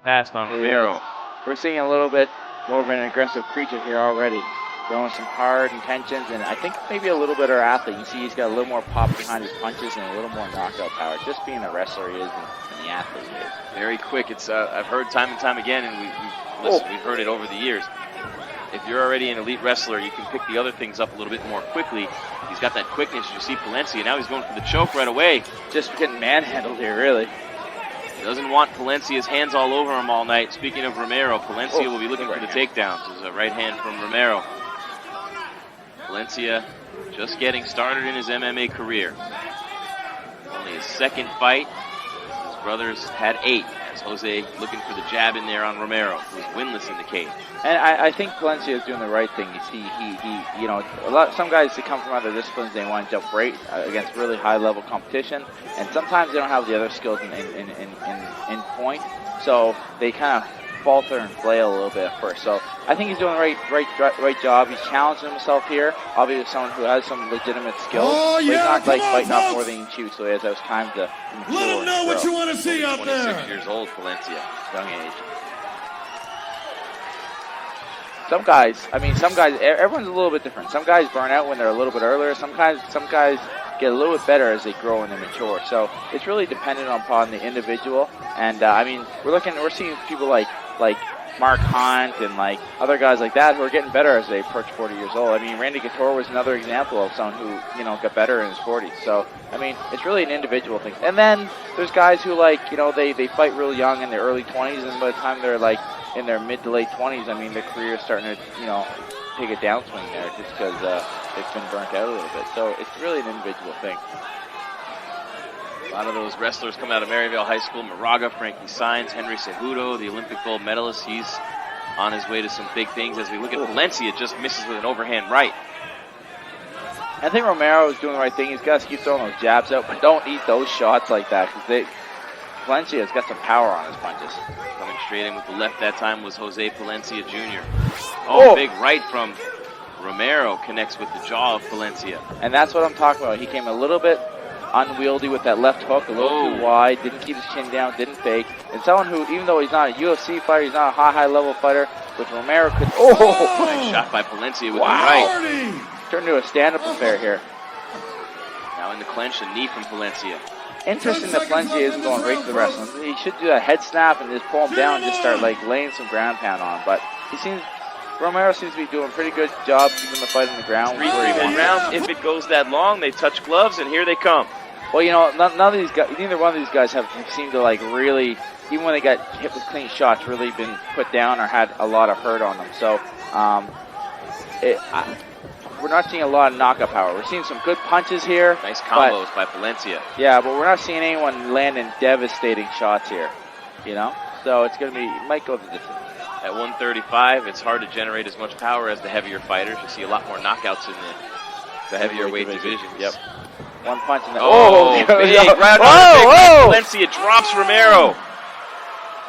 Passed on Romero. We're seeing a little bit more of an aggressive creature here already. Throwing some hard intentions, and I think maybe a little bit of athlete. You see he's got a little more pop behind his punches and a little more knockout power, just being the wrestler he is and the athlete he is. Very quick. It's I've heard time and time again, and we've heard it over the years. If you're already an elite wrestler, you can pick the other things up a little bit more quickly. He's got that quickness. You see Palencia, now he's going for the choke right away. Just getting manhandled here, really. Doesn't want Palencia's hands all over him all night. Speaking of Romero, Palencia will be looking for the takedowns. This is a right hand from Romero. Palencia just getting started in his MMA career. Only his second fight. His brothers had 8. As Jose looking for the jab in there on Romero, who's winless in the cage. And I think Palencia is doing the right thing. He you know, some guys that come from other disciplines, they want to jump right against really high level competition, and sometimes they don't have the other skills in point, so they kind of falter and flail a little bit at first. So I think he's doing the right job. He's challenging himself here. Obviously, someone who has some legitimate skills. Oh, but he's not like fighting off folks. more than he can chew, so he has those time to mature. Let them know what you want to see out 26 there. years old, Palencia. Young age. Some guys, everyone's a little bit different. Some guys burn out when they're a little bit earlier. Some guys get a little bit better as they grow and they mature. So it's really dependent upon the individual. And we're seeing people like Mark Hunt and like other guys like that who are getting better as they approach 40 years old. I mean, Randy Couture was another example of someone who, got better in his 40s. So, it's really an individual thing. And then there's guys who they fight real young in their early 20s, and by the time they're like in their mid to late 20s, their career is starting to, take a downswing there just because they've been burnt out a little bit. So it's really an individual thing. A lot of those wrestlers come out of Maryvale High School. Moraga, Frankie Saenz, Henry Cejudo, the Olympic gold medalist. He's on his way to some big things. As we look at Palencia, just misses with an overhand right. I think Romero is doing the right thing. He's got to keep throwing those jabs out, but don't eat those shots like that because Palencia's got some power on his punches. Coming straight in with the left that time was Jose Palencia Jr. Oh, big right from Romero connects with the jaw of Palencia. And that's what I'm talking about. He came a little bit unwieldy with that left hook, a little too wide, didn't keep his chin down, didn't fake. And someone who, even though he's not a UFC fighter, he's not a high level fighter, with Romero could... Nice shot by Palencia with the right. Turned into a stand-up affair here. Now in the clinch, a knee from Palencia. Interesting that Palencia isn't going right to the wrestling. He should do that head snap and just pull him down and just start laying some ground pound on him. But Romero seems to be doing a pretty good job keeping the fight on the ground. 3 rounds. If it goes that long, they touch gloves, and here they come. Well, none of these guys, neither one of these guys have seemed to really, even when they got hit with clean shots, really been put down or had a lot of hurt on them. So, we're not seeing a lot of knockout power. We're seeing some good punches here. Nice combos by Palencia. Yeah, but we're not seeing anyone landing devastating shots here. So it's going to be, might go the distance. At 135, it's hard to generate as much power as the heavier fighters. You see a lot more knockouts in the heavier weight divisions. Yep. One punch in the... big right on Palencia drops Romero.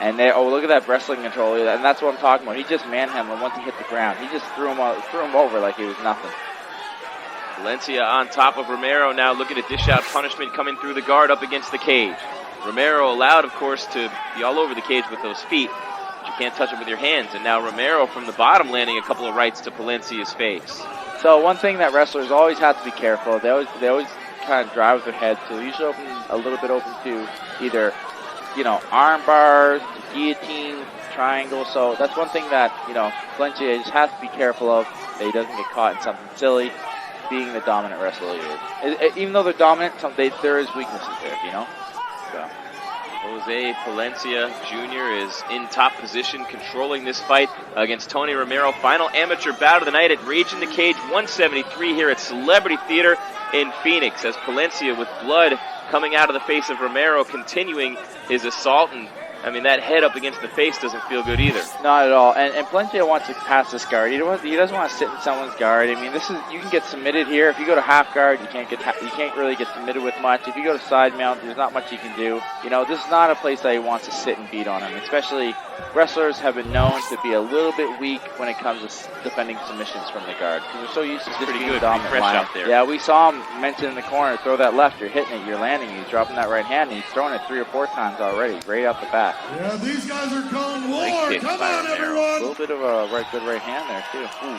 And look at that wrestling control. And that's what I'm talking about. He just manhandled him once he hit the ground. He just threw him over like he was nothing. Valencia on top of Romero, now looking to dish out punishment coming through the guard up against the cage. Romero allowed, of course, to be all over the cage with those feet. But you can't touch it with your hands. And now Romero from the bottom landing a couple of rights to Palencia's face. So one thing that wrestlers always have to be careful of, they always kind of drive with their head. So usually a little bit open to either, arm bars, guillotine, triangle. So that's one thing that, Palencia just has to be careful of, that he doesn't get caught in something silly, being the dominant wrestler he is. Even though they're dominant, there is weaknesses there, So. Jose Palencia Jr. is in top position, controlling this fight against Tony Romero. Final amateur bout of the night at Rage in the Cage 173 here at Celebrity Theater in Phoenix, as Palencia, with blood coming out of the face of Romero, continuing his assault. And that head up against the face doesn't feel good either. Not at all. And Palencia wants to pass this guard. He doesn't want to sit in someone's guard. You can get submitted here. If you go to half guard, you can't really get submitted with much. If you go to side mount, there's not much you can do. This is not a place that he wants to sit and beat on him. Especially wrestlers have been known to be a little bit weak when it comes to defending submissions from the guard, because they're so used to just being dominant. Fresh out there. Yeah, we saw him mentioned in the corner, throw that left, you're hitting it, you're landing, he's dropping that right hand, and he's thrown it 3 or 4 times already, right off the bat. Yeah, these guys are going Leg war. kick Come by on, Romero. A everyone. little bit of a good right hand there, too. Ooh.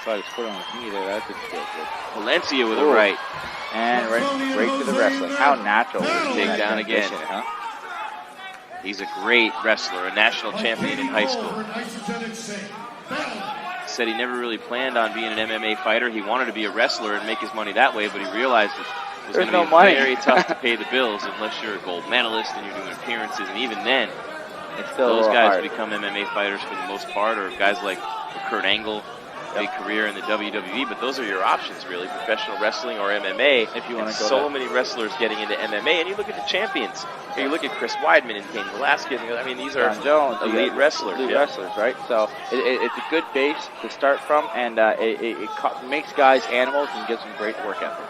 Tried to put on his knee there. That didn't feel good. Palencia with Ooh. a right. And right to the wrestling. How natural is Take that down again. transition, huh? He's a great wrestler, a national champion in high school. Said he never really planned on being an MMA fighter. He wanted to be a wrestler and make his money that way, but he realized it was going to be very tough to pay the bills unless you're a gold medalist and you're doing appearances. And even then, It's still those guys hard. become MMA fighters for the most part, or guys like Kurt Angle, big career in the WWE. But those are your options, really: professional wrestling or MMA. If you want to go so many wrestlers getting into MMA, and you look at the champions. You look at Chris Weidman and Cain Velasquez. I mean, these are John Jones, elite wrestlers. Elite wrestlers, right? So it's a good base to start from, and it makes guys animals and gives them great work ethic.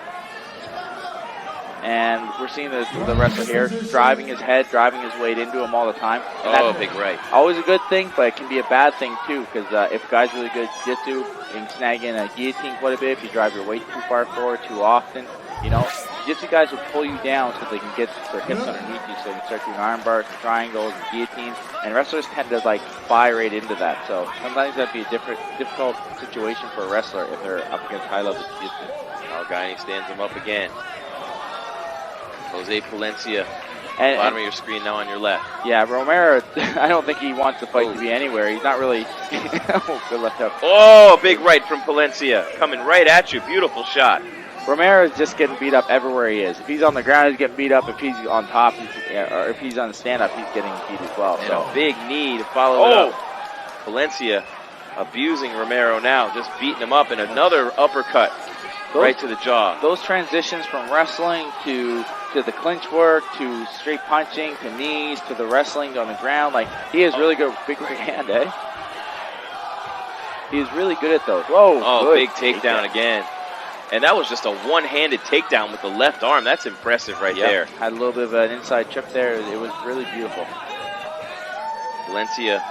And we're seeing the wrestler here driving his head, driving his weight into him all the time. And Big right. Always a good thing, but it can be a bad thing too, because if a guy's really good at jiu-jitsu, you can snag in a guillotine quite a bit if you drive your weight too far forward too often. You know, jiu-jitsu guys will pull you down so they can get their hips underneath you, so they can start doing arm bars, triangles, and guillotines. And wrestlers tend to fly right into that. So sometimes that'd be a difficult situation for a wrestler if they're up against high-level jiu-jitsu. Galgani stands him up again. Jose Palencia, And, bottom of your screen now on your left. Yeah, Romero, I don't think he wants the fight to be anywhere. He's not really... good left hook. Oh, big right from Palencia. Coming right at you. Beautiful shot. Romero is just getting beat up everywhere he is. If he's on the ground, he's getting beat up. If he's on top, or if he's on the stand-up, he's getting beat as well. And So a big knee to follow it up. Palencia abusing Romero now, just beating him up, and another uppercut right to the jaw. Those transitions from wrestling to the clinch work, to straight punching, to knees, to the wrestling on the ground, he is really good. Big right hand, eh? He's really good at those. Whoa! Oh, big takedown again. And that was just a one-handed takedown with the left arm. That's impressive right there. Had a little bit of an inside trip there. It was really beautiful. Valencia,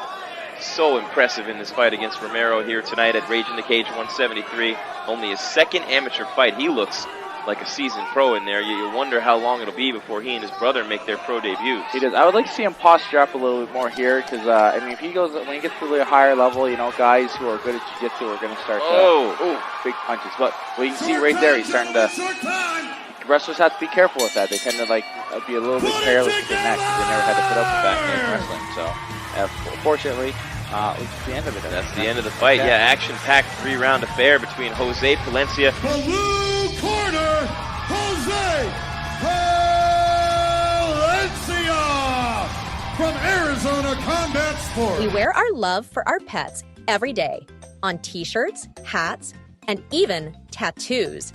so impressive in this fight against Romero here tonight at Rage in the Cage 173. Only his second amateur fight. He looks like a seasoned pro in there. You wonder how long it'll be before he and his brother make their pro debuts. He does. I would like to see him posture up a little bit more here, because if he goes, when he gets to a higher level, guys who are good at jiu-jitsu are going to start big punches. But we can see right there, he's starting to. Wrestlers have to be careful with that. They tend to be a little bit careless with the neck, because they never had to put up with that in wrestling. So, fortunately, it's the end of it. That's the end of the fight. Yeah, action-packed 3-round affair between Jose Palencia. Blue corner, Jose Palencia from Arizona Combat Sports. We wear our love for our pets every day on t-shirts, hats, and even tattoos.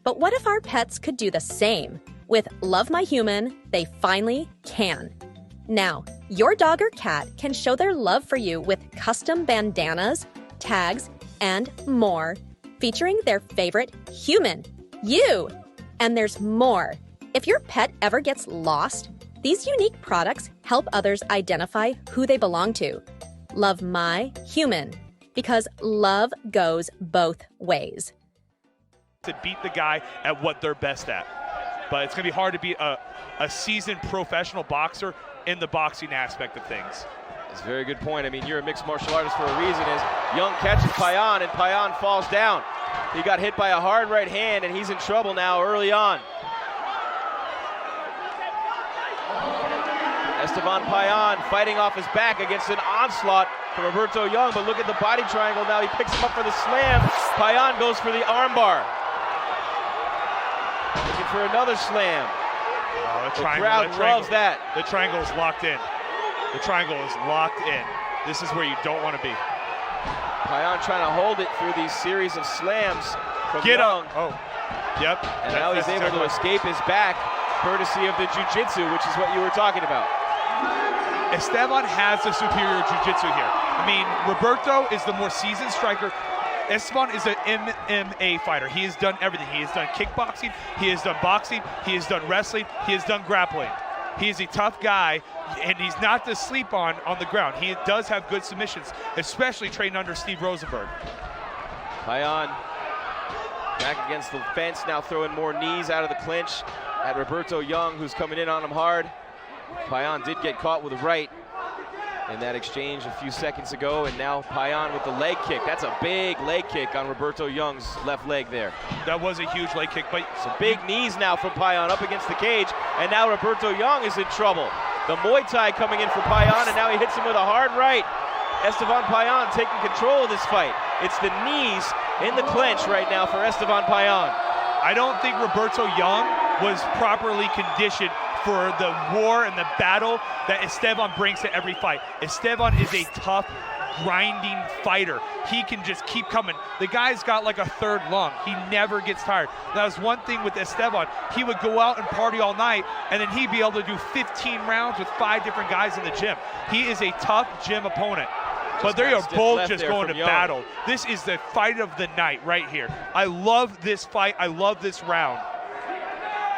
But what if our pets could do the same? With Love My Human, they finally can. Now, your dog or cat can show their love for you with custom bandanas, tags, and more, featuring their favorite human, you. And there's more. If your pet ever gets lost, these unique products help others identify who they belong to. Love My Human, because love goes both ways. To beat the guy at what they're best at. But it's going to be hard to beat a seasoned professional boxer in the boxing aspect of things. That's a very good point. I mean, you're a mixed martial artist for a reason. As Young catches Payan, and Payan falls down. He got hit by a hard right hand, and he's in trouble now early on. Esteban Payan fighting off his back against an onslaught from Roberto Young, but look at the body triangle now. He picks him up for the slam. Payan goes for the armbar. Looking for another slam. The crowd loves that. The triangle is locked in. The triangle is locked in. This is where you don't want to be. Payan trying to hold it through these series of slams from Get Young. up. Oh, yep. And now he's able to escape his back, courtesy of the jiu-jitsu, which is what you were talking about. Esteban has the superior jiu-jitsu here. I mean, Roberto is the more seasoned striker. Esteban is an MMA fighter. He has done everything. He has done kickboxing, he has done boxing, he has done wrestling, he has done grappling. He is a tough guy, and he's not to sleep on the ground. He does have good submissions, especially training under Steve Rosenberg. Payan back against the fence, now throwing more knees out of the clinch at Roberto Young, who's coming in on him hard. Payan did get caught with a right. in that exchange a few seconds ago, and now Payan with the leg kick. That's a big leg kick on Roberto Young's left leg there. That was a huge leg kick, but some big knees now from Payan up against the cage, and now Roberto Young is in trouble. The Muay Thai coming in for Payan, and now he hits him with a hard right. Esteban Payan taking control of this fight. It's the knees in the clinch right now for Esteban Payan. I don't think Roberto Young was properly conditioned for the war and the battle that Esteban brings to every fight. Esteban is a tough, grinding fighter. He can just keep coming. The guy's got like a third lung. He never gets tired. That was one thing with Esteban. He would go out and party all night, and then he'd be able to do 15 rounds with 5 different guys in the gym. He is a tough gym opponent. But they are both just going to battle. This is the fight of the night right here. I love this fight. I love this round.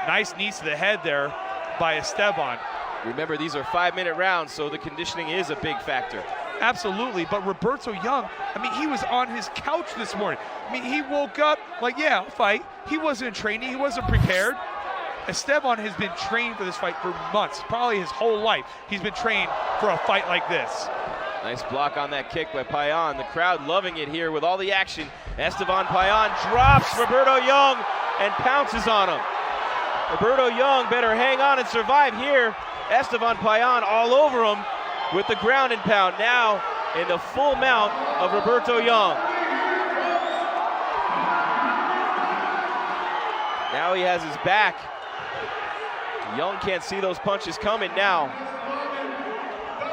Nice knees to the head there by Esteban. Remember, these are 5-minute rounds, so the conditioning is a big factor. Absolutely, but Roberto Young, I mean, he was on his couch this morning. I mean, he woke up like, yeah, I'll fight. He wasn't training, he wasn't prepared. Esteban has been trained for this fight for months, probably his whole life. He's been trained for a fight like this. Nice block on that kick by Payan. The crowd loving it here with all the action. Esteban Payan drops Roberto Young and pounces on him. Roberto Young better hang on and survive here. Esteban Payan all over him with the ground and pound. Now in the full mount of Roberto Young. Now he has his back. Young can't see those punches coming now.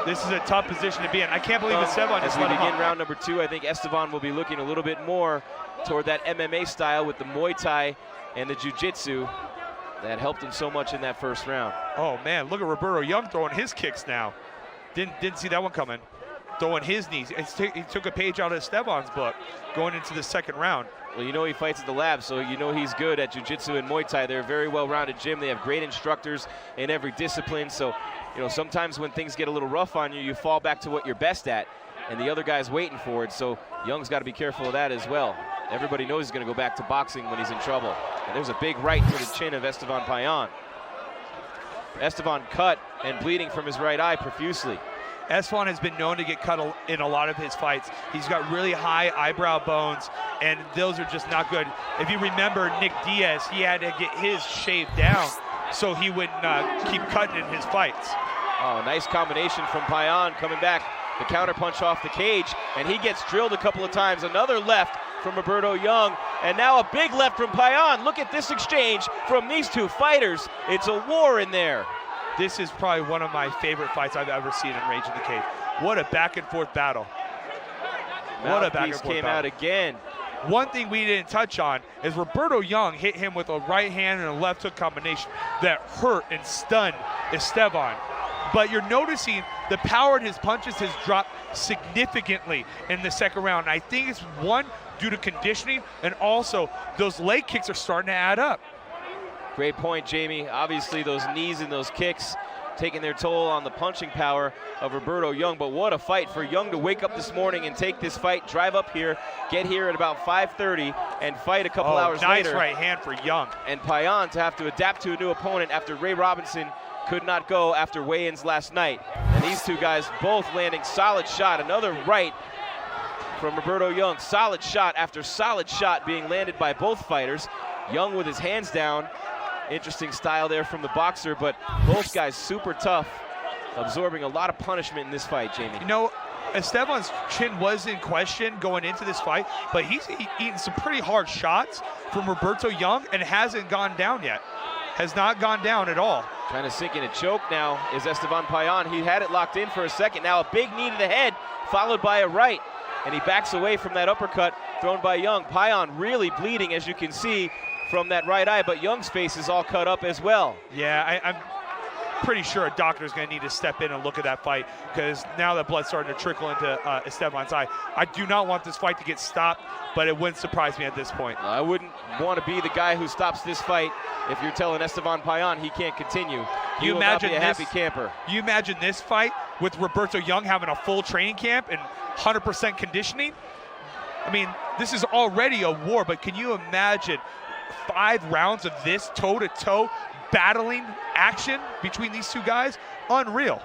This is a tough position to be in. I can't believe Esteban as just we let him begin up. round number 2, I think Esteban will be looking a little bit more toward that MMA style with the Muay Thai and the Jiu-Jitsu that helped him so much in that first round. Oh man, look at Roberto Young throwing his kicks now. Didn't see that one coming. Throwing his knees. He took a page out of Esteban's book going into the second round. Well, you know he fights at the lab, so you know he's good at Jiu-Jitsu and Muay Thai. They're a very well-rounded gym. They have great instructors in every discipline. So, you know, sometimes when things get a little rough on you, you fall back to what you're best at, and the other guy's waiting for it. So Young's got to be careful of that as well. Everybody knows he's going to go back to boxing when he's in trouble. And there's a big right to the chin of Esteban Payan. Esteban cut and bleeding from his right eye profusely. Esteban has been known to get cut in a lot of his fights. He's got really high eyebrow bones, and those are just not good. If you remember Nick Diaz, he had to get his shaved down so he wouldn't keep cutting in his fights. Oh, nice combination from Payan coming back. The counter punch off the cage, and he gets drilled a couple of times. Another left from Roberto Young, and now a big left from Payan. Look at this exchange from these two fighters. It's a war in there. This is probably one of my favorite fights I've ever seen in Rage in the Cage. What a back and forth battle. What a back and forth came battle. out again. One thing we didn't touch on is Roberto Young hit him with a right hand and a left hook combination that hurt and stunned Esteban. But you're noticing the power in his punches has dropped significantly in the second round. And I think it's one, due to conditioning, and also those leg kicks are starting to add up. Great point, Jamie. Obviously, those knees and those kicks taking their toll on the punching power of Roberto Young. But what a fight for Young to wake up this morning and take this fight, drive up here, get here at about 5:30, and fight a couple hours later. Nice right hand for Young. And Payan to have to adapt to a new opponent after Ray Robinson could not go after weigh-ins last night. And these two guys both landing solid shot. Another right from Roberto Young. Solid shot after solid shot being landed by both fighters. Young with his hands down. Interesting style there from the boxer, but both guys super tough, absorbing a lot of punishment in this fight, Jamie. You know, Esteban's chin was in question going into this fight, but he's eaten some pretty hard shots from Roberto Young and hasn't gone down yet. Has not gone down at all. Trying to sink in a choke now is Esteban Payan. He had it locked in for a second. Now a big knee to the head, followed by a right. And he backs away from that uppercut thrown by Young. Payan really bleeding, as you can see, from that right eye, but Young's face is all cut up as well. Yeah, I'm pretty sure a doctor's going to need to step in and look at that fight, because now that blood's starting to trickle into Esteban's eye. I do not want this fight to get stopped, but it wouldn't surprise me at this point. I wouldn't want to be the guy who stops this fight if you're telling Esteban Payan he can't continue. He will not be a happy camper. You imagine this fight with Roberto Young having a full training camp and 100% conditioning? I mean, this is already a war, but can you imagine 5 rounds of this toe-to-toe battling action between these two guys? Unreal.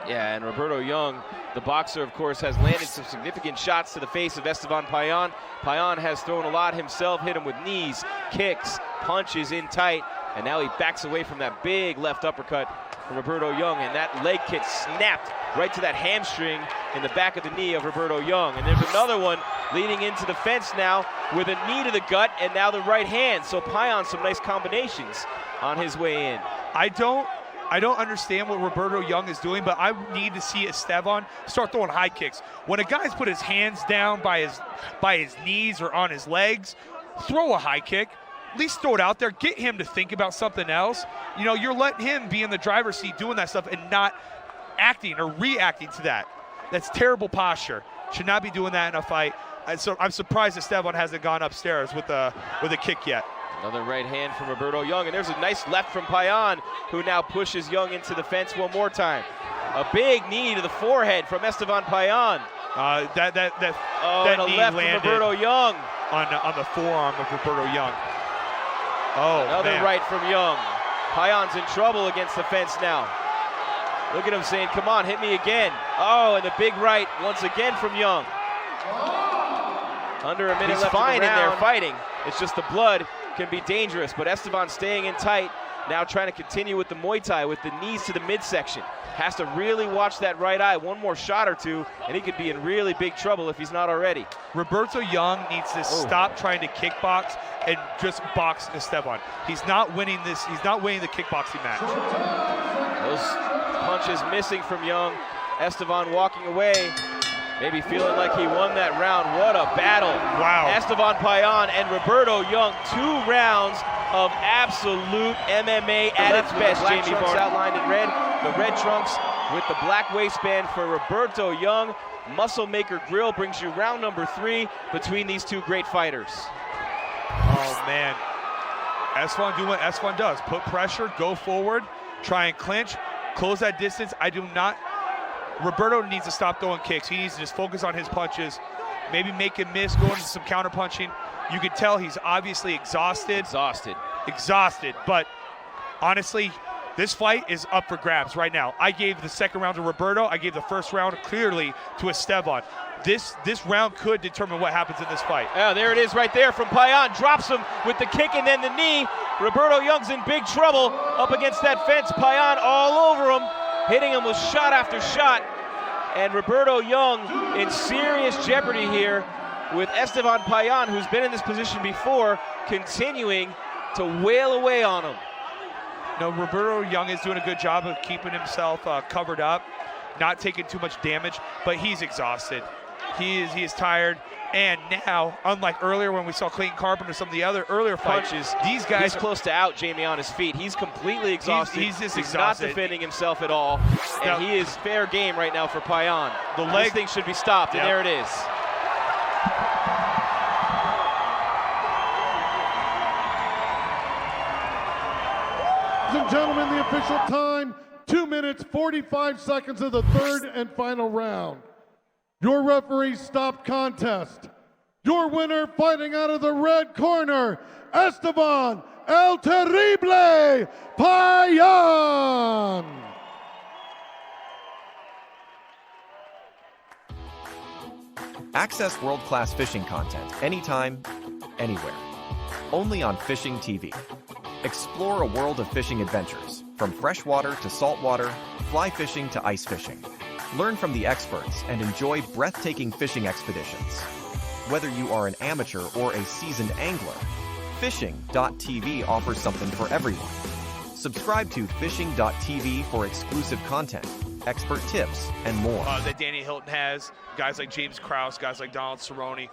Yeah, and Roberto Young, the boxer, of course, has landed some significant shots to the face of Esteban Payan. Payan has thrown a lot himself, hit him with knees, kicks, punches in tight, and now he backs away from that big left uppercut from Roberto Young, and that leg kick snapped right to that hamstring in the back of the knee of Roberto Young. And there's another one leading into the fence now with a knee to the gut and now the right hand. So Payan, some nice combinations on his way in. I don't understand what Roberto Young is doing, but I need to see Esteban start throwing high kicks. When a guy's put his hands down by his knees or on his legs, throw a high kick. At least throw it out there. Get him to think about something else. You know, you're letting him be in the driver's seat doing that stuff and not acting or reacting to that. That's terrible posture. Should not be doing that in a fight. So I'm surprised Esteban hasn't gone upstairs with a kick yet. Another right hand from Roberto Young, and there's a nice left from Payan, who now pushes Young into the fence one more time. A big knee to the forehead from Esteban Payan. That and a knee left landed from Roberto Young. on the forearm of Roberto Young. Oh, another man. right from Young. Payan's in trouble against the fence now. Look at him saying, come on, hit me again. Oh, and the big right once again from Young. Under a minute He's left fine in the in round. there Fighting. It's just the blood can be dangerous, but Esteban staying in tight, now trying to continue with the Muay Thai with the knees to the midsection. Has to really watch that right eye. One more shot or two, and he could be in really big trouble if he's not already. Roberto Young needs to stop trying to kickbox and just box Esteban. He's not winning this. He's not winning the kickboxing match. Those punches missing from Young. Esteban walking away, maybe feeling like he won that round. What a battle. Wow. Esteban Payan and Roberto Young, 2 rounds of absolute MMA at its best. Black Jamie trunks Varner outlined in red. The red trunks with the black waistband for Roberto Young. Muscle Maker Grill brings you round number 3 between these two great fighters. Oh, man. Esteban doing what Esteban does. Put pressure, go forward, try and clinch, close that distance. Roberto needs to stop throwing kicks. He needs to just focus on his punches, maybe make him miss, go into some counter punching. You can tell he's obviously exhausted, but honestly, this fight is up for grabs right now. I gave the second round to Roberto. I gave the first round clearly to Esteban. This round could determine what happens in this fight. Yeah, there it is right there from Payan. Drops him with the kick and then the knee. Roberto Young's in big trouble up against that fence. Payan all over him, hitting him with shot after shot. And Roberto Young in serious jeopardy here with Esteban Payan, who's been in this position before, continuing to wail away on him. No, Roberto Young is doing a good job of keeping himself covered up, not taking too much damage, but he's exhausted. He is tired. And now, unlike earlier when we saw Clayton Carpenter, some of the other earlier punches, these guys he's close to out, Jamie, on his feet. He's completely exhausted. He's just He's exhausted. not defending himself at all. And he is fair game right now for Payan. This thing should be stopped, and there it is. Ladies and gentlemen, the official time, 2 minutes, 45 seconds of the third and final round. Your referee stopped contest. Your winner, fighting out of the red corner, Esteban El Terrible Payan. Access world-class fishing content anytime, anywhere. Only on Fishing TV. Explore a world of fishing adventures, from freshwater to saltwater, fly fishing to ice fishing. Learn from the experts and enjoy breathtaking fishing expeditions. Whether you are an amateur or a seasoned angler, Fishing.tv offers something for everyone. Subscribe to Fishing.tv for exclusive content, expert tips, and more. That Danny Hilton has, guys like James Krause, guys like Donald Cerrone,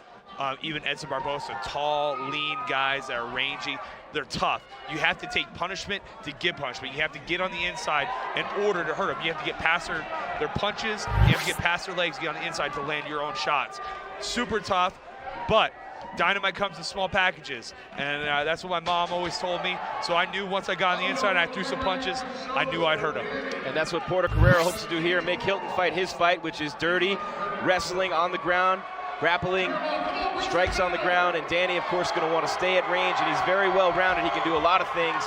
even Edson Barbosa, tall, lean guys that are rangy. They're tough. You have to take punishment to give punishment. You have to get on the inside in order to hurt them. You have to get past their punches. You have to get past their legs, get on the inside to land your own shots. Super tough, but dynamite comes in small packages, and that's what my mom always told me. So I knew once I got on the inside and I threw some punches, I knew I'd hurt him. And that's what Porter Carrera hopes to do here, make Hilton fight his fight, which is dirty, wrestling on the ground, grappling, strikes on the ground, and Danny, of course, going to want to stay at range, and he's very well-rounded. He can do a lot of things.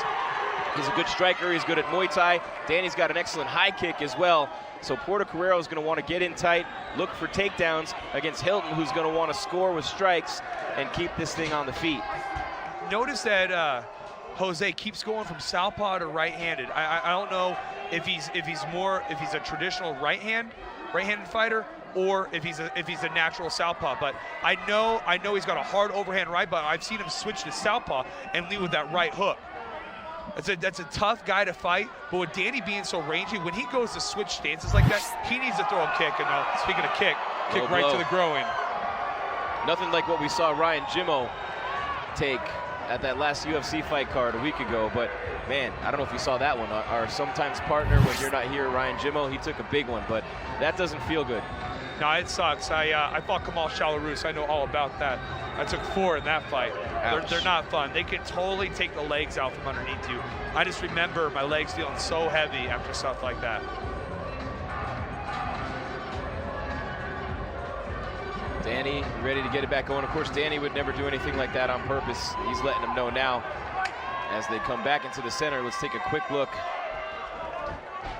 He's a good striker. He's good at Muay Thai. Danny's got an excellent high kick as well. So Porto Carrero is going to want to get in tight, look for takedowns against Hilton, who's going to want to score with strikes and keep this thing on the feet. Notice that Jose keeps going from southpaw to right-handed. I don't know if he's a traditional right-handed fighter, or if he's a natural southpaw. But I know he's got a hard overhand right, but I've seen him switch to southpaw and lead with that right hook. That's a tough guy to fight, but with Danny being so rangy, when he goes to switch stances like that, he needs to throw a kick. And speaking of kick right to the groin. Nothing like what we saw Ryan Jimmo take at that last UFC fight card a week ago, but man, I don't know if you saw that one. Our sometimes partner when you're not here, Ryan Jimmo, he took a big one, but that doesn't feel good. No, it sucks. I fought Kamal Shalarus. I know all about that. I took 4 in that fight. They're not fun. They can totally take the legs out from underneath you. I just remember my legs feeling so heavy after stuff like that. Danny ready to get it back going. Of course, Danny would never do anything like that on purpose. He's letting them know now. As they come back into the center, let's take a quick look.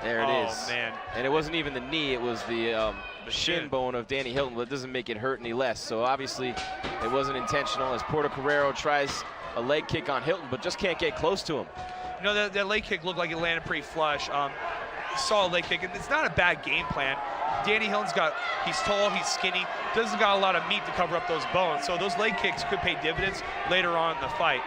There it is. Oh, man. And it wasn't even the knee, it was the shin bone of Danny Hilton, but it doesn't make it hurt any less. So obviously, it wasn't intentional as Porto Carrero tries a leg kick on Hilton, but just can't get close to him. You know, that leg kick looked like it landed pretty flush. Saw a leg kick, and it's not a bad game plan. Danny Hilton's he's tall, he's skinny, doesn't got a lot of meat to cover up those bones. So those leg kicks could pay dividends later on in the fight.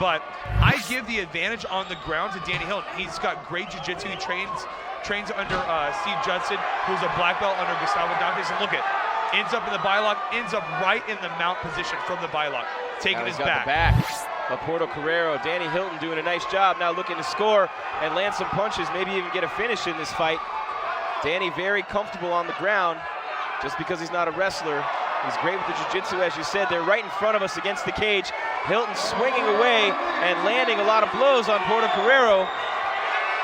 But I give the advantage on the ground to Danny Hilton. He's got great jiu-jitsu. He trains under Steve Judson, who's a black belt under Gustavo Dantes. And look ends up in the bylock, ends up right in the mount position from the bylock, taking his back. The back of Porto Carrero. Danny Hilton doing a nice job now, looking to score and land some punches, maybe even get a finish in this fight. Danny very comfortable on the ground just because he's not a wrestler. He's great with the jiu-jitsu, as you said. They're right in front of us against the cage. Hilton swinging away and landing a lot of blows on Porto Carrero.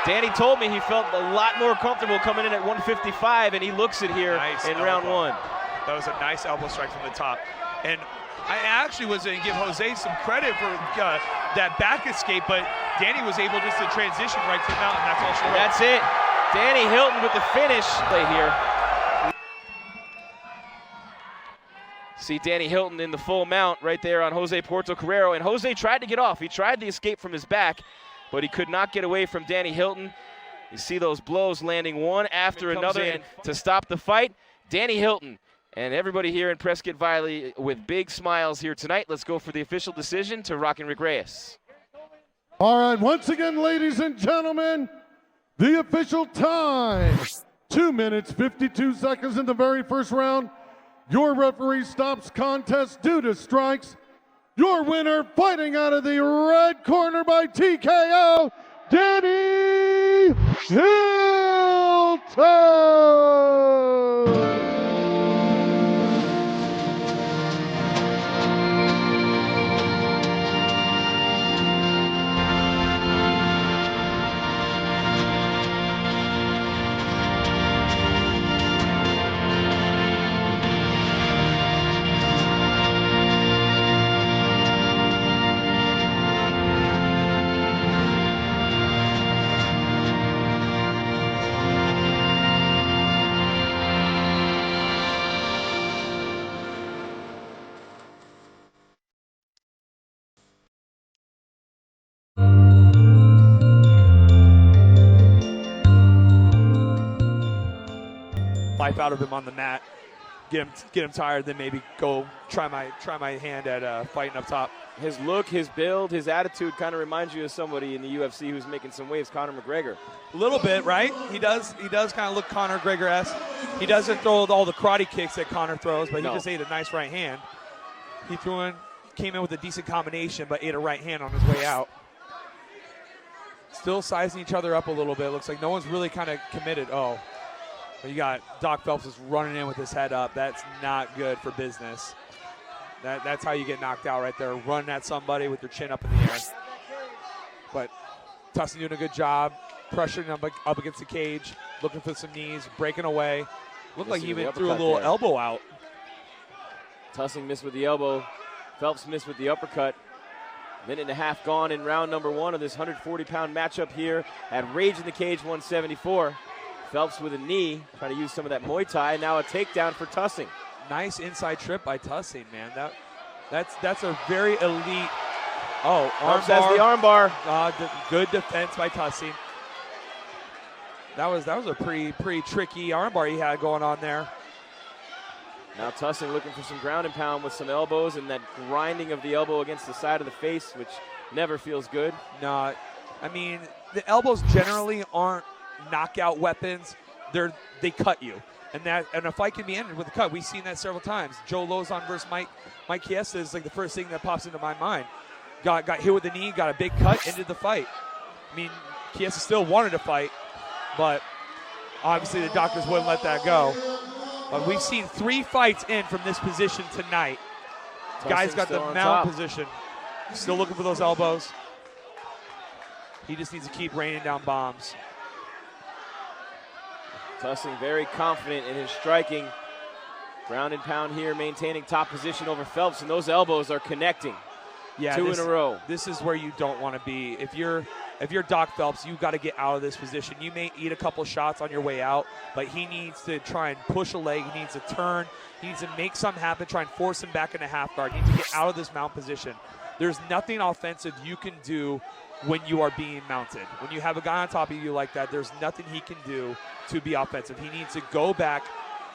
Danny told me he felt a lot more comfortable coming in at 155, and he looks it here in round 1. That was a nice elbow strike from the top. And I actually was going to give Jose some credit for that back escape, but Danny was able just to transition right to the mount, and that's all she wrote. That's it. Danny Hilton with the finish play here. See Danny Hilton in the full mount right there on Jose Porto Carrero, and Jose tried to get off. He tried the escape from his back, but he could not get away from Danny Hilton. You see those blows landing one after another, and to stop the fight, Danny Hilton. And everybody here in Prescott Valley with big smiles here tonight. Let's go for the official decision to Rock and Rick Reyes. All right, once again, ladies and gentlemen, the official time, 2 minutes, 52 seconds in the very first round. Your referee stops contest due to strikes. Your winner, fighting out of the red corner by TKO, Danny Hilton! Life out of him on the mat, get him tired, then maybe go try my hand at fighting up top. His look, his build, his attitude kind of reminds you of somebody in the UFC who's making some waves, Conor McGregor. A little bit, right? He does kind of look Conor McGregor-esque. He doesn't throw all the karate kicks that Conor throws, but he just ate a nice right hand. He came in with a decent combination, but ate a right hand on his way out. Still sizing each other up a little bit. Looks like no one's really kind of committed. Oh. But you got Doc Phelps is running in with his head up. That's not good for business. That's how you get knocked out right there, running at somebody with your chin up in the air. But Tussin doing a good job, pressuring him up against the cage, looking for some knees, breaking away. Looked like he even threw a little elbow out. Tussin missed with the elbow. Phelps missed with the uppercut. Minute and a half gone in round number 1 of this 140-pound matchup here at Rage in the Cage 174. Phelps with a knee, trying to use some of that Muay Thai. Now a takedown for Tussing. Nice inside trip by Tussing, man. That's a very elite. Oh, Phelps has the armbar. Good defense by Tussing. That was a pretty tricky armbar he had going on there. Now Tussing looking for some ground and pound with some elbows and that grinding of the elbow against the side of the face, which never feels good. No, I mean, the elbows generally aren't knockout weapons. They cut you. And a fight can be ended with a cut. We've seen that several times. Joe Lozon versus Mike Chiesa is like the first thing that pops into my mind. Got hit with the knee, got a big cut, ended the fight. I mean, Chiesa still wanted to fight, but obviously the doctors wouldn't let that go. But we've seen 3 fights in from this position tonight. Guy's got the mount position. Still looking for those elbows. He just needs to keep raining down bombs. Tussing very confident in his striking. Ground and pound here, maintaining top position over Phelps, and those elbows are connecting. Yeah, 2 in a row. This is where you don't want to be. If you're Doc Phelps, you got to get out of this position. You may eat a couple shots on your way out, but he needs to try and push a leg. He needs to turn. He needs to make something happen, try and force him back into half guard. He needs to get out of this mount position. There's nothing offensive you can do when you are being mounted. When you have a guy on top of you like that, there's nothing he can do to be offensive. He needs to go back.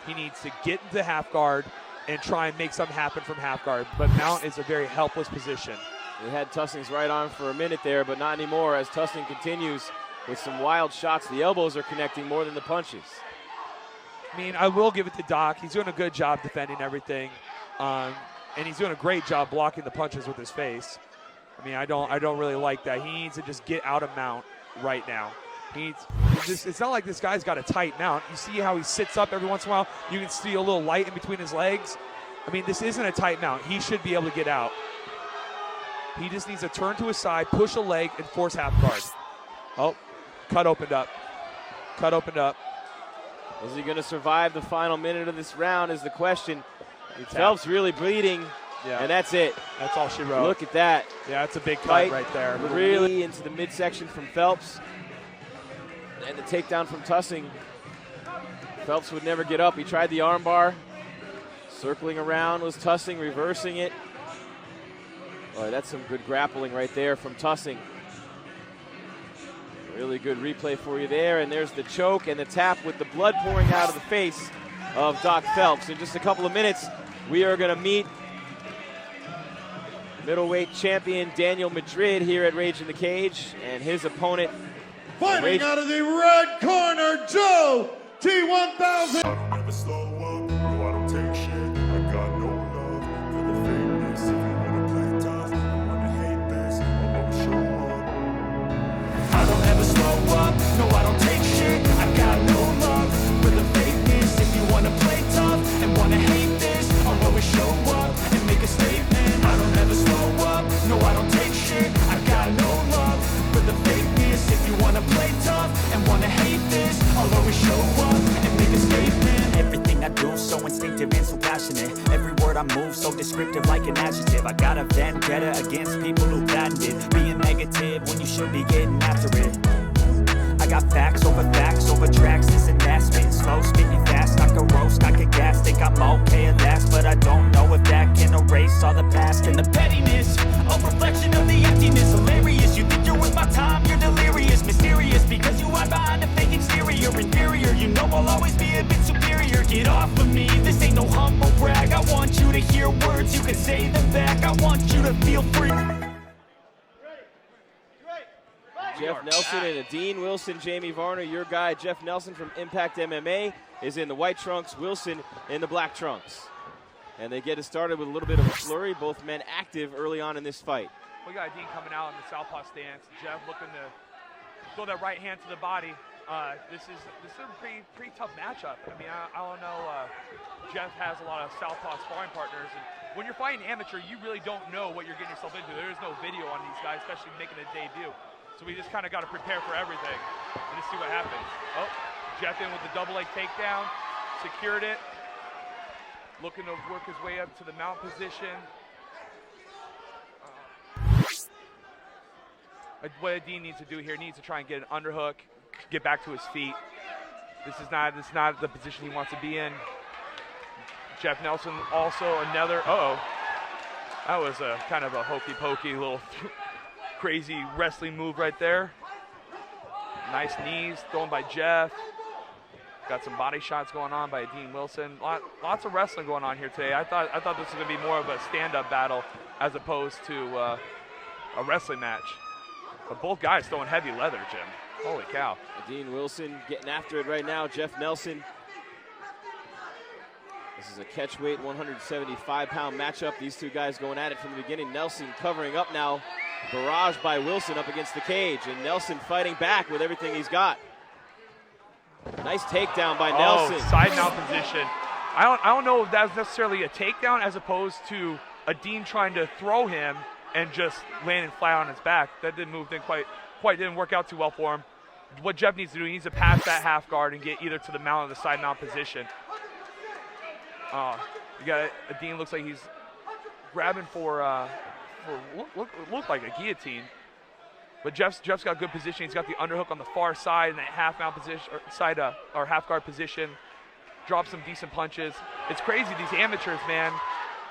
He needs to get into half guard and try and make something happen from half guard. But mount is a very helpless position. We had Tussing's right arm for a minute there, but not anymore as Tussing continues with some wild shots. The elbows are connecting more than the punches. I mean, I will give it to Doc. He's doing a good job defending everything, and he's doing a great job blocking the punches with his face. I mean, I don't really like that. He needs to just get out of mount right now. It's not like this guy's got a tight mount. You see how he sits up every once in a while? You can see a little light in between his legs. I mean, this isn't a tight mount. He should be able to get out. He just needs to turn to his side, push a leg, and force half guard. Oh, cut opened up. Cut opened up. Is he going to survive the final minute of this round is the question. Phelps really bleeding, and that's it. That's all she wrote. Look at that. Yeah, that's a big cut right there. Really into the midsection from Phelps. And the takedown from Tussing. Phelps would never get up. He tried the armbar. Circling around was Tussing, reversing it. Boy, that's some good grappling right there from Tussing. Really good replay for you there. And there's the choke and the tap with the blood pouring out of the face of Doc Phelps. In just a couple of minutes, we are going to meet middleweight champion Daniel Madrid here at Rage in the Cage, and his opponent, fighting out of the red corner, Joe T1000. I don't ever slow up, no I don't take shit. I got no love for the fakeness. If you wanna play tough, you wanna hate this, I'll always show up. I don't ever slow up, no I don't take shit. I got no love for the fakeness. If you wanna play tough and wanna hate this, I'll always show up and make a statement. I don't ever slow up, no I don't take shit. I got no love for the fakeness. If you wanna play tough and wanna hate this, I'll always show up and make a statement. Everything I do so instinctive and so passionate. Every word I move so descriptive like an adjective. I got a vendetta against people who patented being negative when you should be getting after it. I got facts over tracks, this and that. Spitting slow, spitting fast, I can roast, I can gas. Think I'm okay at last, but I don't know if that can erase all the past. And the pettiness, a reflection of the emptiness. Hilarious, you think you're worth my time, you're delirious. Mysterious, because you hide behind a fake exterior. Inferior, you know I'll always be a bit superior. Get off of me, this ain't no humble brag. I want you to hear words, you can say them back. I want you to feel free. Jeff Nelson and Dean Wilson, Jamie Varner, your guy. Jeff Nelson from Impact MMA is in the white trunks, Wilson in the black trunks. And they get it started with a little bit of a flurry, both men active early on in this fight. We got Dean coming out in the southpaw stance. Jeff looking to throw that right hand to the body. This is a pretty tough matchup. I mean, I don't know. Jeff has a lot of southpaw sparring partners, and when you're fighting amateur, you really don't know what you're getting yourself into. There is no video on these guys, especially making a debut. So we just kind of got to prepare for everything and just see what happens. Oh, Jeff in with the double leg takedown, secured it. Looking to work his way up to the mount position. what Dean needs to do here, needs to try and get an underhook, get back to his feet. This is not the position he wants to be in. Jeff Nelson also another, that was a kind of a hokey pokey little crazy wrestling move right there. Nice knees thrown by Jeff. Got some body shots going on by Dean Wilson. Lots of wrestling going on here today. I thought this was going to be more of a stand-up battle as opposed to a wrestling match. But both guys throwing heavy leather, Jim. Holy cow. Dean Wilson getting after it right now. Jeff Nelson. This is a catchweight 175-pound matchup. These two guys going at it from the beginning. Nelson covering up now. Barrage by Wilson up against the cage. And Nelson fighting back with everything he's got. Nice takedown by Nelson. Side mount position. I don't know if that's necessarily a takedown as opposed to a Dean trying to throw him and just landing flat on his back. That didn't didn't work out too well for him. What Jeff needs to do, he needs to pass that half guard and get either to the mount or the side mount position. You got a Dean looks like he's grabbing for look like a guillotine. But Jeff's got good position. He's got the underhook on the far side in that half mount position or half guard position. Drops some decent punches. It's crazy, these amateurs, man.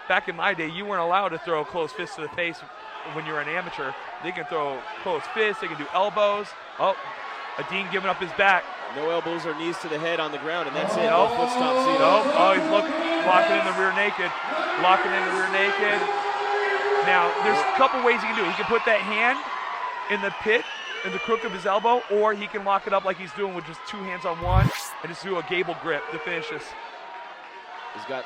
Back in my day, you weren't allowed to throw closed fists to the face when you were an amateur. They can throw closed fists, they can do elbows. Oh, a Dean giving up his back. No elbows or knees to the head on the ground, and that's it. Nope. No foot stomp. Nope. Oh, he's locking in the rear naked. Locking in the rear naked. Now, there's a couple ways he can do it. He can put that hand in the pit, in the crook of his elbow, or he can lock it up like he's doing with just two hands on one and just do a gable grip to finish this. He's got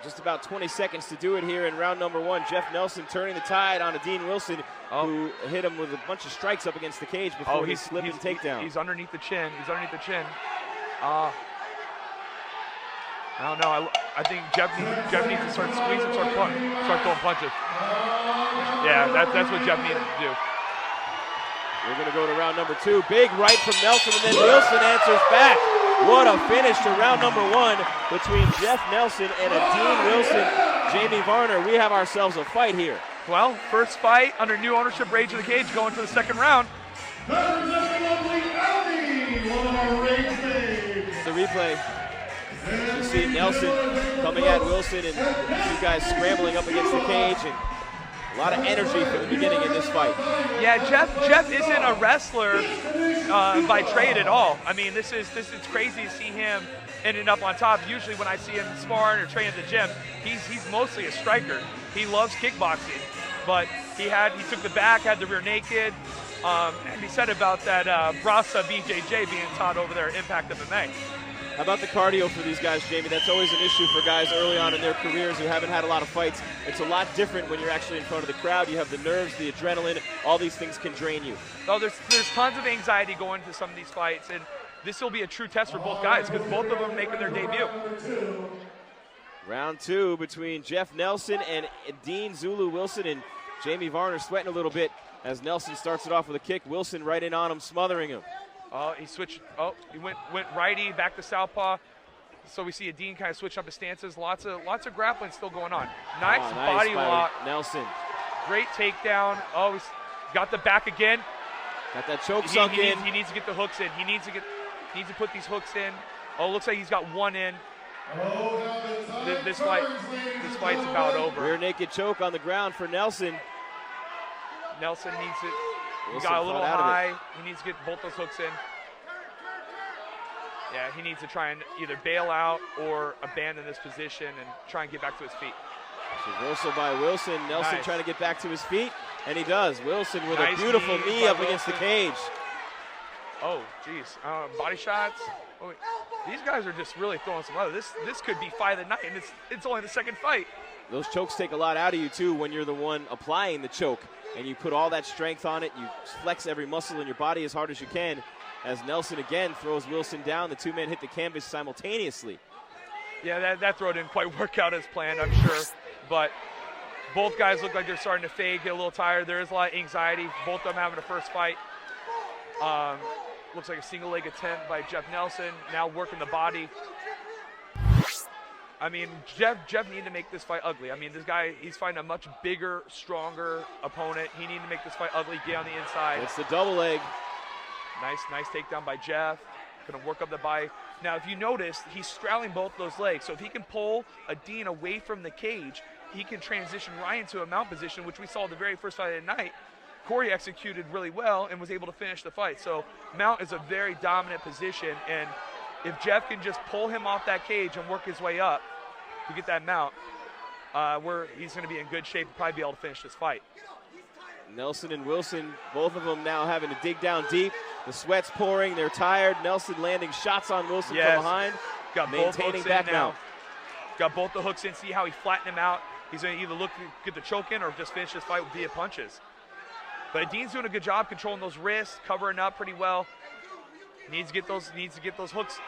just about 20 seconds to do it here in round number one. Jeff Nelson turning the tide on a Dean Wilson who hit him with a bunch of strikes up against the cage before his slipping takedown. He's underneath the chin. I don't know. I think Jeff needs to start squeezing, start throwing punches. Yeah, that's what Jeff needs to do. We're going to go to round number two. Big right from Nelson, and then Wilson answers back. What a finish to round number one between Jeff Nelson and a Dean Wilson. Jamie Varner, we have ourselves a fight here. Well, first fight under new ownership, Rage of the Cage, going to the second round. The replay. You see Nelson coming at Wilson and two guys scrambling up against the cage, and a lot of energy from the beginning in this fight. Yeah, Jeff isn't a wrestler by trade at all. I mean, this is crazy to see him ending up on top. Usually when I see him sparring or train at the gym, he's mostly a striker. He loves kickboxing, but he took the back, had the rear naked, and he said about that Brasa BJJ being taught over there at Impact MMA. How about the cardio for these guys, Jamie? That's always an issue for guys early on in their careers who haven't had a lot of fights. It's a lot different when you're actually in front of the crowd. You have the nerves, the adrenaline, all these things can drain you. Oh, there's tons of anxiety going into some of these fights, and this will be a true test for both guys because both of them are making their debut. Round two between Jeff Nelson and Dean Zulu Wilson, and Jamie Varner sweating a little bit as Nelson starts it off with a kick. Wilson right in on him, smothering him. Oh, he switched. Oh, he went righty, back to southpaw. So we see a Dean kind of switch up his stances. Lots of grappling still going on. Nice body lock. Nelson. Great takedown. Oh, he's got the back again. Got that choke sunk in. He needs to get the hooks in. He needs to put these hooks in. Oh, looks like he's got one in. This fight's about over. Rear naked choke on the ground for Nelson. Nelson needs it. He Wilson got a little out high. He needs to get both those hooks in. Yeah, he needs to try and either bail out or abandon this position and try and get back to his feet. Reversal by Wilson. Nelson trying to get back to his feet, and he does. Wilson with a beautiful knee up against the cage. Oh, geez. Body shots. Oh, these guys are just really throwing some other. This could be fight of the night, and it's only the second fight. Those chokes take a lot out of you, too, when you're the one applying the choke. And you put all that strength on it. You flex every muscle in your body as hard as you can. As Nelson again throws Wilson down, the two men hit the canvas simultaneously. Yeah, that throw didn't quite work out as planned, I'm sure. But both guys look like they're starting to fade, get a little tired. There is a lot of anxiety. Both of them having a first fight. Looks like a single leg attempt by Jeff Nelson. Now working the body. I mean, Jeff needed to make this fight ugly. I mean, this guy, he's fighting a much bigger, stronger opponent. He needed to make this fight ugly, get on the inside. It's the double leg. Nice takedown by Jeff. Going to work up the body. Now, if you notice, he's straddling both those legs. So if he can pull Dean away from the cage, he can transition right into a mount position, which we saw the very first fight of the night. Corey executed really well and was able to finish the fight. So mount is a very dominant position, and if Jeff can just pull him off that cage and work his way up to get that mount, he's going to be in good shape and probably be able to finish this fight. Nelson and Wilson, both of them now having to dig down deep. The sweat's pouring. They're tired. Nelson landing shots on Wilson from behind. Got maintaining back now. Got both the hooks in. See how he flattened him out. He's going to either look to get the choke in or just finish this fight via punches. But Dean's doing a good job controlling those wrists, covering up pretty well. Needs to get those hooks.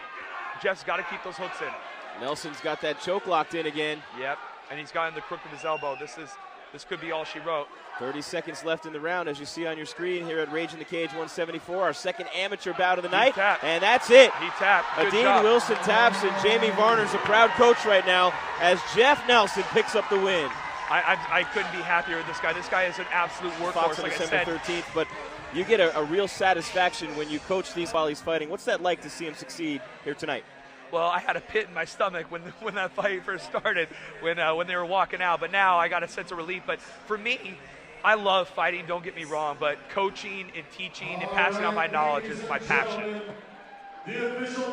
Jeff's got to keep those hooks in. Nelson's got that choke locked in again. Yep, and he's got in the crook of his elbow. This could be all she wrote. 30 seconds left in the round, as you see on your screen here at Rage in the Cage 174, our second amateur bout of the night. And that's it. He tapped. Dean Wilson taps, and Jamie Varner's a proud coach right now as Jeff Nelson picks up the win. I couldn't be happier with this guy. This guy is an absolute workhorse, Fox on like December I said. 13th, but you get a real satisfaction when you coach these while he's fighting. What's that like to see him succeed here tonight? Well, I had a pit in my stomach when that fight first started, when they were walking out. But now I got a sense of relief. But for me, I love fighting, don't get me wrong, but coaching and teaching and passing on my knowledge is my passion.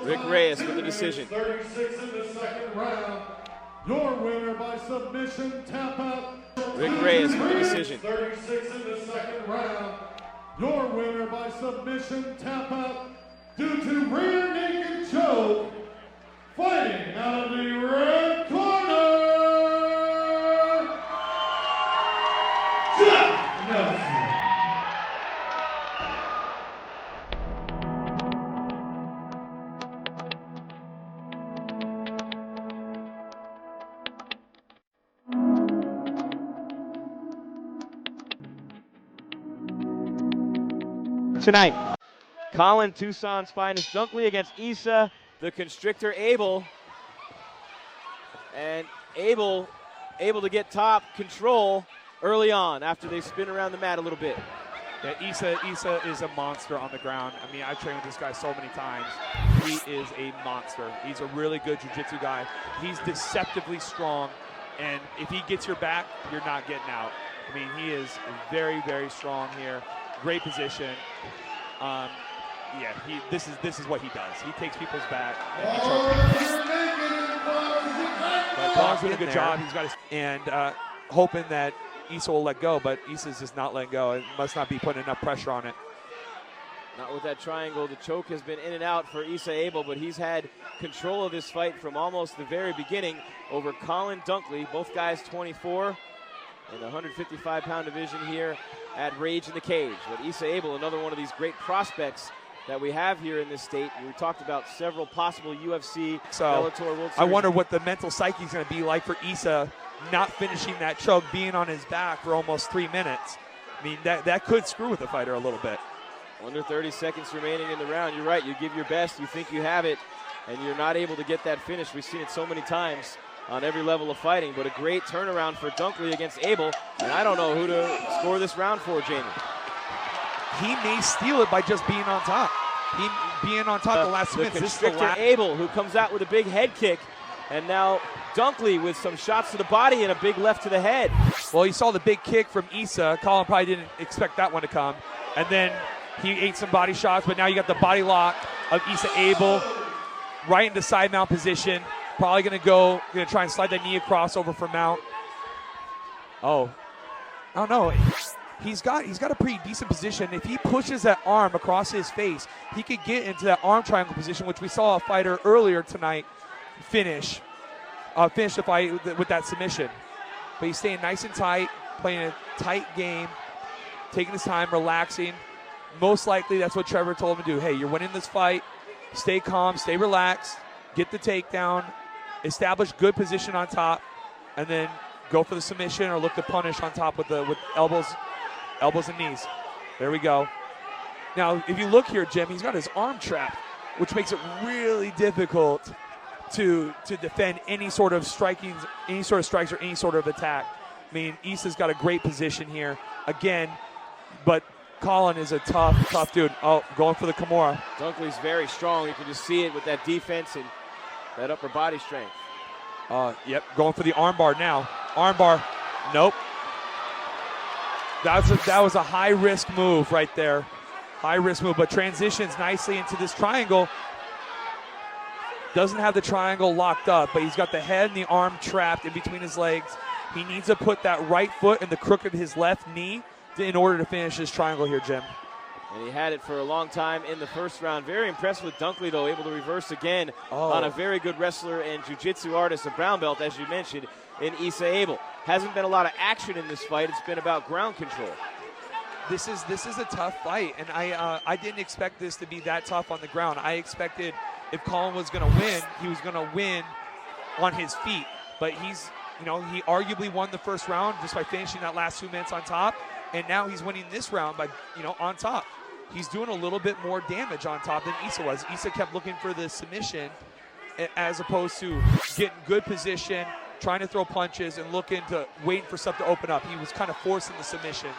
Rick Reyes with the decision. 36 in the second round. Your winner by submission, tap out. Rick Reyes with the decision. 36 in the second round. Your winner by submission, tap out. Due to rear naked choke, fighting out of the red corner, Jeff Nelson. Tonight, Colin Tucson's finest Dunkley against Issa, the constrictor Abel. And Abel able to get top control early on after they spin around the mat a little bit. Yeah, Issa is a monster on the ground. I mean, I've trained with this guy so many times. He is a monster. He's a really good jiu-jitsu guy. He's deceptively strong, and if he gets your back, you're not getting out. I mean, he is very, very strong here. Great position. This is what he does. He takes people's back and he chokes people. But Kong's doing a good job. He's got hoping that Issa will let go, but Issa's just not letting go. It must not be putting enough pressure on it. Not with that triangle. The choke has been in and out for Issa Abel, but he's had control of this fight from almost the very beginning over Colin Dunkley. Both guys 24 in the 155-pound division here at Rage in the Cage. But Issa Abel, another one of these great prospects that we have here in this state. We talked about several possible UFC, Bellator World Series. I wonder what the mental psyche is going to be like for Issa not finishing that choke, being on his back for almost 3 minutes. I mean, that could screw with the fighter a little bit. Under 30 seconds remaining in the round. You're right. You give your best. You think you have it, and you're not able to get that finish. We've seen it so many times on every level of fighting, but a great turnaround for Dunkley against Abel, and I don't know who to score this round for, Jamie. He may steal it by just being on top. Being on top the last 2 minutes. This is the last. Abel, who comes out with a big head kick, and now Dunkley with some shots to the body and a big left to the head. Well, you saw the big kick from Issa. Colin probably didn't expect that one to come, and then he ate some body shots, but now you got the body lock of Issa Abel right into side mount position. Probably going to try and slide that knee across over for mount. Oh, I don't know. He's got a pretty decent position. If he pushes that arm across his face, he could get into that arm triangle position, which we saw a fighter earlier tonight finish the fight with that submission. But he's staying nice and tight, playing a tight game, taking his time, relaxing. Most likely that's what Trevor told him to do. Hey, you're winning this fight. Stay calm, stay relaxed, get the takedown, establish good position on top, and then go for the submission or look to punish on top with elbows and knees. There we go. Now, if you look here, Jim, he's got his arm trapped, which makes it really difficult to defend any sort of strikes or any sort of attack. I mean, Issa's got a great position here again, but Colin is a tough dude. Oh, going for the Kimura. Dunkley's very strong. You can just see it with that defense and that upper body strength. Yep, going for the armbar now. Armbar, nope. That was a high-risk move right there. High-risk move, but transitions nicely into this triangle. Doesn't have the triangle locked up, but he's got the head and the arm trapped in between his legs. He needs to put that right foot in the crook of his left knee in order to finish this triangle here, Jim. And he had it for a long time in the first round. Very impressed with Dunkley, though, able to reverse again on a very good wrestler and jiu-jitsu artist, a brown belt, as you mentioned, in Issa Abel. Hasn't been a lot of action in this fight. It's been about ground control. This is a tough fight, and I didn't expect this to be that tough on the ground. I expected if Colin was going to win, he was going to win on his feet. But he arguably won the first round just by finishing that last 2 minutes on top, and now he's winning this round by, on top. He's doing a little bit more damage on top than Issa was. Issa kept looking for the submission as opposed to getting good position, trying to throw punches, and waiting for stuff to open up. He was kind of forcing the submissions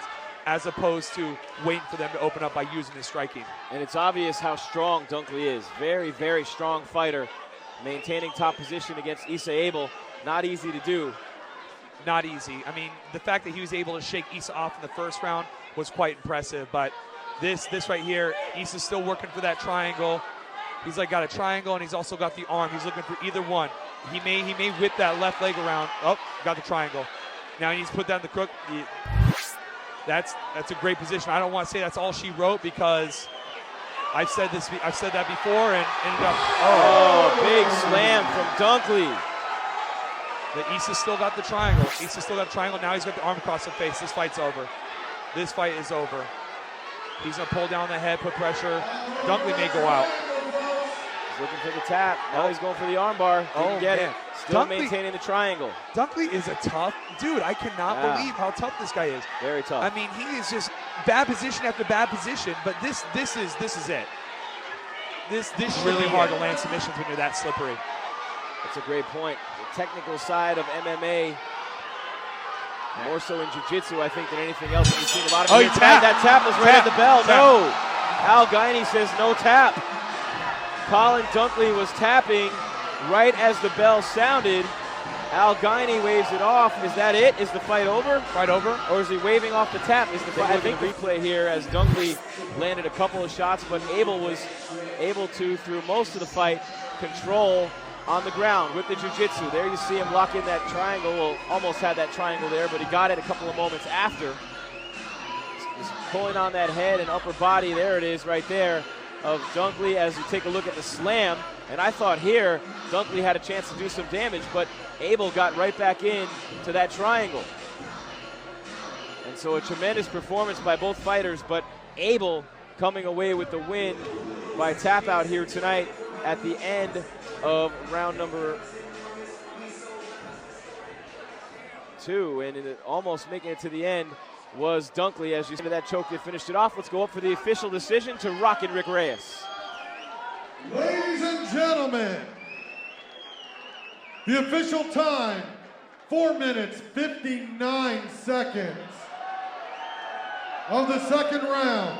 as opposed to waiting for them to open up by using his striking. And it's obvious how strong Dunkley is. Very, very strong fighter. Maintaining top position against Issa Abel. Not easy to do. Not easy. I mean, the fact that he was able to shake Issa off in the first round was quite impressive, but this right here, Issa's still working for that triangle. He's got a triangle, and he's also got the arm. He's looking for either one. He may whip that left leg around. Oh, got the triangle. Now he needs to put down the crook. That's a great position. I don't want to say that's all she wrote because I've said that before and ended up. Big slam from Dunkley. But Issa still got the triangle. Now he's got the arm across the face. This fight's over. This fight is over. He's going to pull down the head, put pressure. Dunkley may go out. He's looking for the tap. Now he's going for the armbar. Didn't get it. Still maintaining the triangle. Dunkley is a tough dude. I cannot believe how tough this guy is. Very tough. I mean, he is just bad position after bad position, but this is it. This is really hard to land submissions when you're that slippery. That's a great point. The technical side of MMA, more so in jiu-jitsu, I think, than anything else. We've seen a lot of people tap. That tap was right at the bell. No. Al Guiney says no tap. Colin Dunkley was tapping right as the bell sounded. Al Guiney waves it off. Is that it? Is the fight over? Fight over. Or is he waving off the tap? Is the fight? I think replay here as Dunkley landed a couple of shots, but Abel was able to, through most of the fight, control on the ground with the jiu-jitsu. There you see him lock in that triangle. Well, almost had that triangle there, but he got it a couple of moments after. Just pulling on that head and upper body. There it is right there of Dunkley as you take a look at the slam. And I thought here Dunkley had a chance to do some damage, but Abel got right back in to that triangle. And so a tremendous performance by both fighters, but Abel coming away with the win by tap out here tonight at the end of round number 2. And almost making it to the end was Dunkley. As you see that choke that finished it off. Let's go up for the official decision to Rockin' Rick Reyes. Ladies and gentlemen, the official time, 4 minutes, 59 seconds of the second round.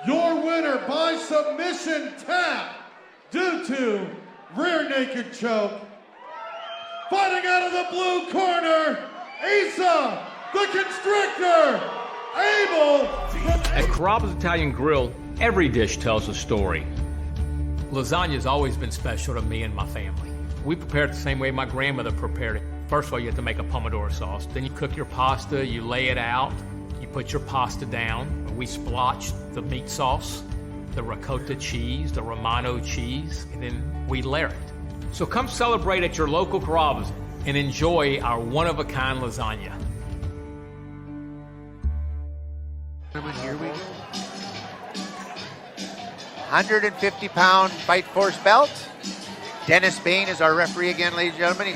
Your winner by submission tap due to rear naked choke. Fighting out of the blue corner, Issa the Constrictor, Abel. At Carrabba's Italian Grill, every dish tells a story. Lasagna's always been special to me and my family. We prepare it the same way my grandmother prepared it. First of all, you have to make a pomodoro sauce. Then you cook your pasta, you lay it out, you put your pasta down. We splotch the meat sauce, the ricotta cheese, the Romano cheese, and then we layer it. So come celebrate at your local Carrabba's and enjoy our one-of-a-kind lasagna. Here we go. 150-pound Fight Force belt. Dennis Bain is our referee again, ladies and gentlemen.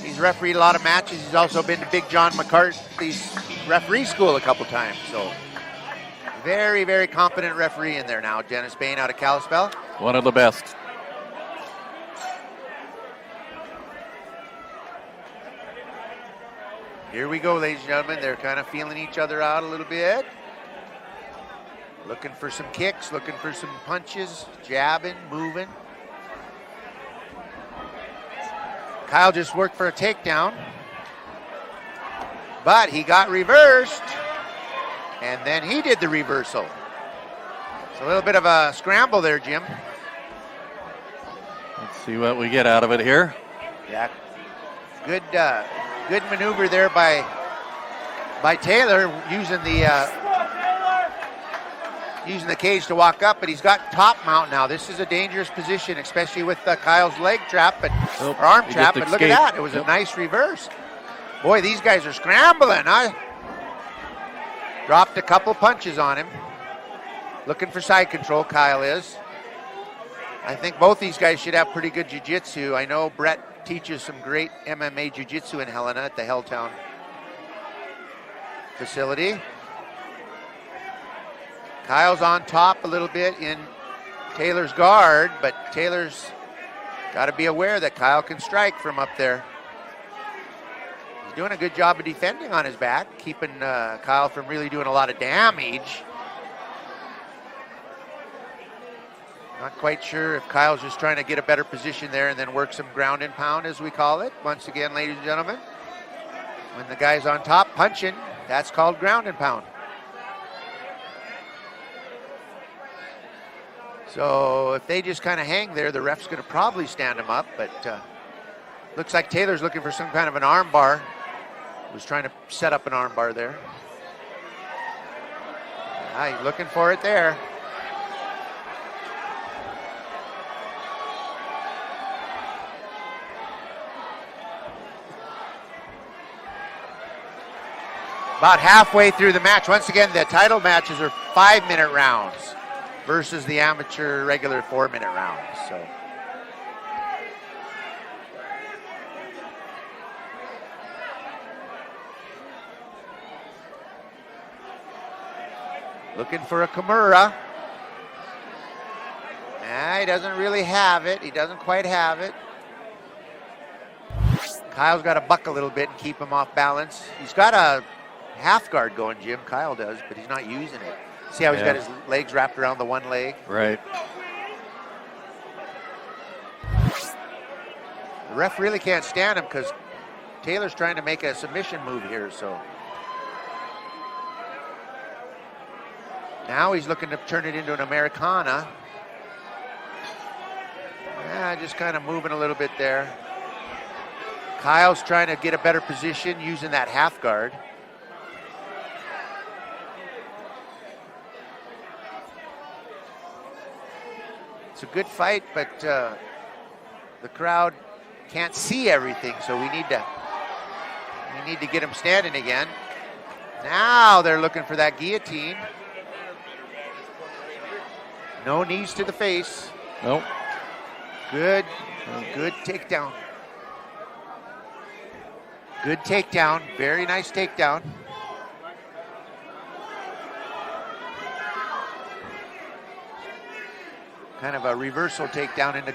He's refereed a lot of matches. He's also been to Big John McCarthy's referee school a couple times. So Very, very competent referee in there now. Dennis Bain out of Kalispell. One of the best. Here we go, ladies and gentlemen. They're kind of feeling each other out a little bit. Looking for some kicks, looking for some punches, jabbing, moving. Kyle just worked for a takedown, but he got reversed, and then he did the reversal. It's a little bit of a scramble there, Jim. Let's see what we get out of it here. Yeah, good maneuver there by Taylor, using the cage to walk up, but he's got top mount now. This is a dangerous position, especially with Kyle's leg trap, or arm trap, but look at that. It was a nice reverse. Boy, these guys are scrambling. I dropped a couple punches on him. Looking for side control, Kyle is. I think both these guys should have pretty good jiu-jitsu. I know Brett teaches some great MMA jiu-jitsu in Helena at the Helltown facility. Kyle's on top a little bit in Taylor's guard, but Taylor's got to be aware that Kyle can strike from up there. He's doing a good job of defending on his back, keeping Kyle from really doing a lot of damage. Not quite sure if Kyle's just trying to get a better position there and then work some ground and pound, as we call it. Once again, ladies and gentlemen, when the guy's on top punching, that's called ground and pound. So if they just kind of hang there, the ref's going to probably stand him up, but looks like Taylor's looking for some kind of an arm bar. Was trying to set up an arm bar there. He's looking for it there. About halfway through the match. Once again, the title matches are 5-minute rounds versus the amateur regular 4-minute rounds. So looking for a Kimura. He doesn't really have it. He doesn't quite have it. Kyle's got to buck a little bit and keep him off balance. He's got a half guard going, Jim. Kyle does, but he's not using it. See how he's got his legs wrapped around the one leg? Right. The ref really can't stand him because Taylor's trying to make a submission move here, so. Now he's looking to turn it into an Americana. Just kind of moving a little bit there. Kyle's trying to get a better position using that half guard. It's a good fight, but the crowd can't see everything, so we need to get him standing again. Now they're looking for that guillotine. No knees to the face. Nope. Good takedown. Good takedown. Very nice takedown. Kind of a reversal takedown into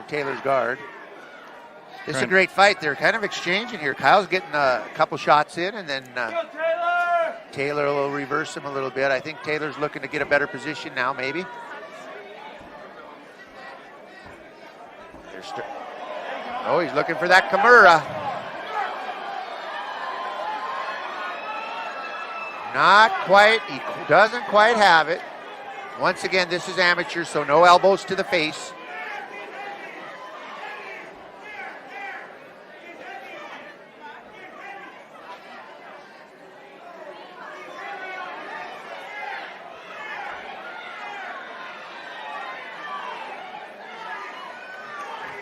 Taylor's guard. This is a great fight. They're kind of exchanging here. Kyle's getting a couple shots in, and then Taylor will reverse him a little bit. I think Taylor's looking to get a better position now, maybe. He's looking for that Kimura. Not quite. He doesn't quite have it. Once again, this is amateur, so no elbows to the face.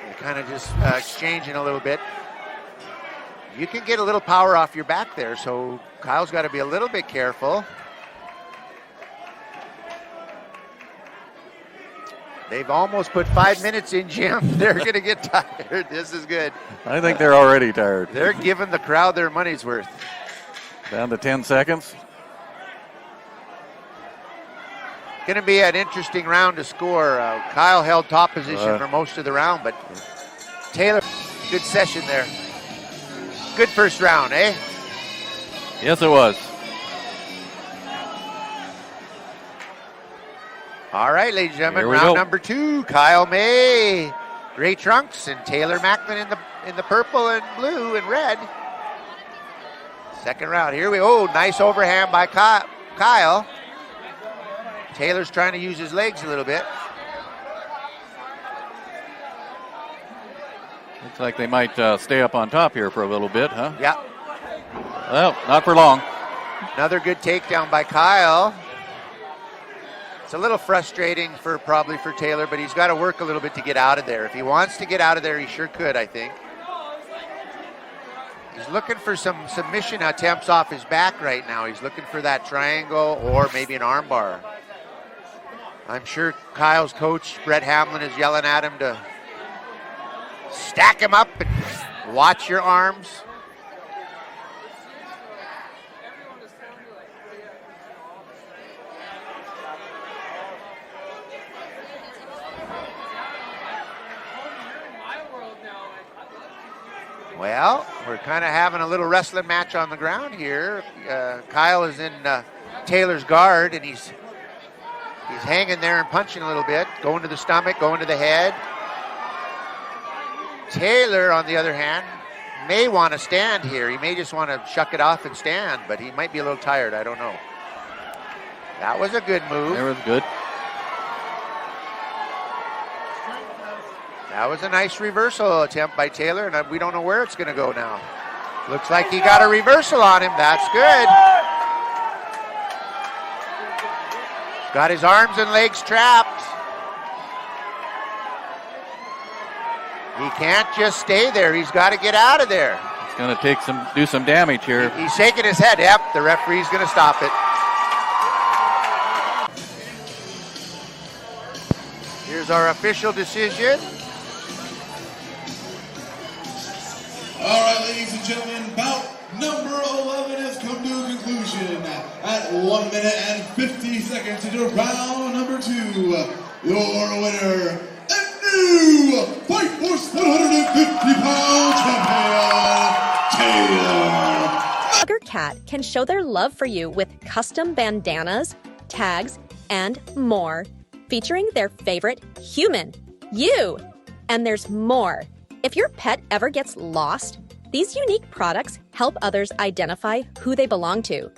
They're kind of just exchanging a little bit. You can get a little power off your back there, so Kyle's got to be a little bit careful. They've almost put 5 minutes in, Jim. They're going to get tired. This is good. I think they're already tired. They're giving the crowd their money's worth. Down to 10 seconds. Going to be an interesting round to score. Kyle held top position for most of the round, but Taylor, good session there. Good first round, eh? Yes, it was. All right, ladies and gentlemen, Here we round go. number 2. Kyle May, gray trunks, and Taylor Macklin in the purple and blue and red. Second round. Here we go. Nice overhand by Kyle. Taylor's trying to use his legs a little bit. Looks like they might stay up on top here for a little bit, huh? Yeah. Well, not for long. Another good takedown by Kyle. It's a little frustrating probably for Taylor, but he's got to work a little bit to get out of there. If he wants to get out of there, he sure could, I think. He's looking for some submission attempts off his back right now. He's looking for that triangle or maybe an arm bar. I'm sure Kyle's coach, Brett Hamlin, is yelling at him to stack him up and watch your arms. Well, we're kind of having a little wrestling match on the ground here. Kyle is in Taylor's guard, and he's hanging there and punching a little bit, going to the stomach, going to the head. Taylor, on the other hand, may want to stand here. He may just want to shuck it off and stand, but he might be a little tired. I don't know. That was a good move. That was good. That was a nice reversal attempt by Taylor, and we don't know where it's going to go now. Looks like he got a reversal on him. That's good. Got his arms and legs trapped. He can't just stay there. He's got to get out of there. It's going to do some damage here. He's shaking his head. Yep, the referee's going to stop it. Here's our official decision. All right, ladies and gentlemen, bout number 11 has come to a conclusion at 1 minute and 50 seconds into round number 2. Your winner and new Fight Force 150-pound champion, Taylor. Dog or cat can show their love for you with custom bandanas, tags, and more, featuring their favorite human, you. And there's more. If your pet ever gets lost, these unique products help others identify who they belong to.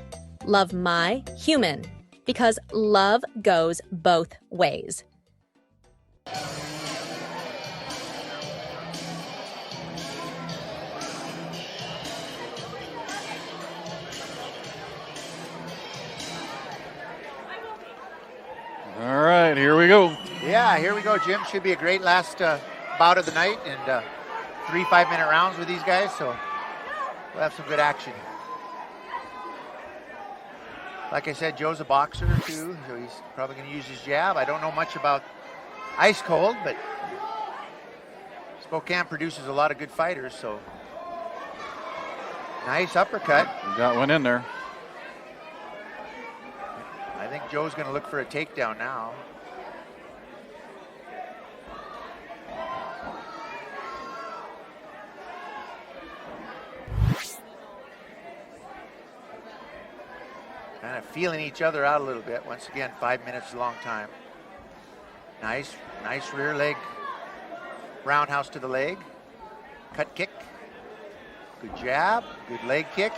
Love my human, because love goes both ways. All right, here we go. Yeah, here we go, Jim. Should be a great last bout of the night, and 3 5-minute rounds with these guys, so we'll have some good action. Like I said, Joe's a boxer too, so he's probably going to use his jab. I don't know much about ice cold, but Spokane produces a lot of good fighters, so nice uppercut. You got one in there. I think Joe's going to look for a takedown now. Kind of feeling each other out a little bit. Once again, 5 minutes is a long time. Nice rear leg. Roundhouse to the leg. Cut kick. Good jab. Good leg kick.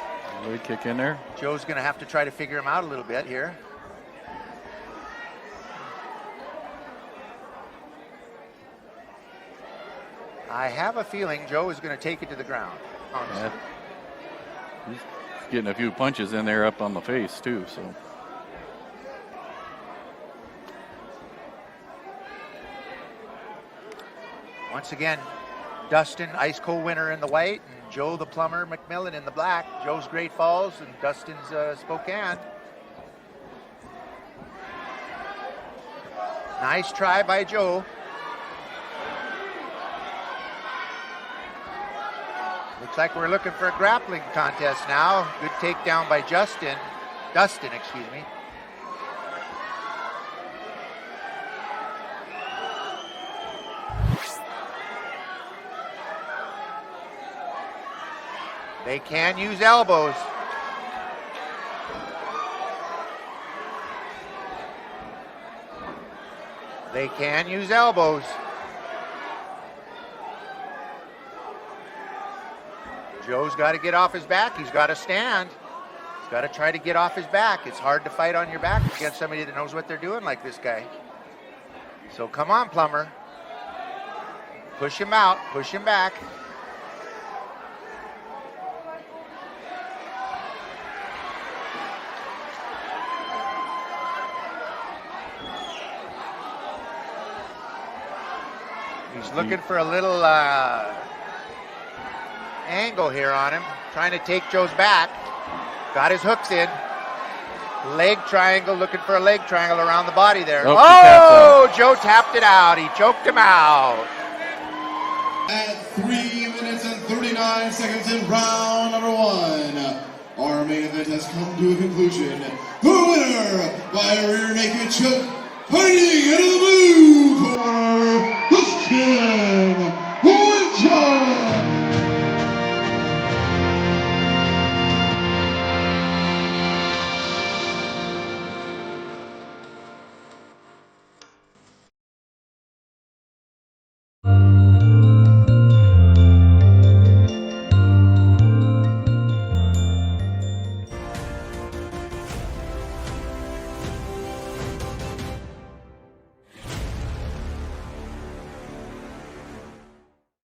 Leg kick in there. Joe's going to have to try to figure him out a little bit here. I have a feeling Joe is going to take it to the ground. Yeah. He's getting a few punches in there up on the face too, so. Once again, Dustin, ice cold winner in the white, and Joe the plumber McMillan in the black. Joe's Great Falls and Dustin's Spokane. Nice try by Joe. Looks like we're looking for a grappling contest now. Good takedown by Dustin, excuse me. They can use elbows. They can use elbows. Joe's got to get off his back. He's got to stand. He's got to try to get off his back. It's hard to fight on your back against somebody that knows what they're doing like this guy. So come on, Plummer. Push him out. Push him back. He's looking for a little angle here on him, trying to take Joe's back. Got his hooks in. Leg triangle, looking for a leg triangle around the body there. Oh, Joe tapped it out. He choked him out. At 3 minutes and 39 seconds in round number 1, our main event has come to a conclusion. The winner by rear naked choke, fighting out of the blue corner, the Skin.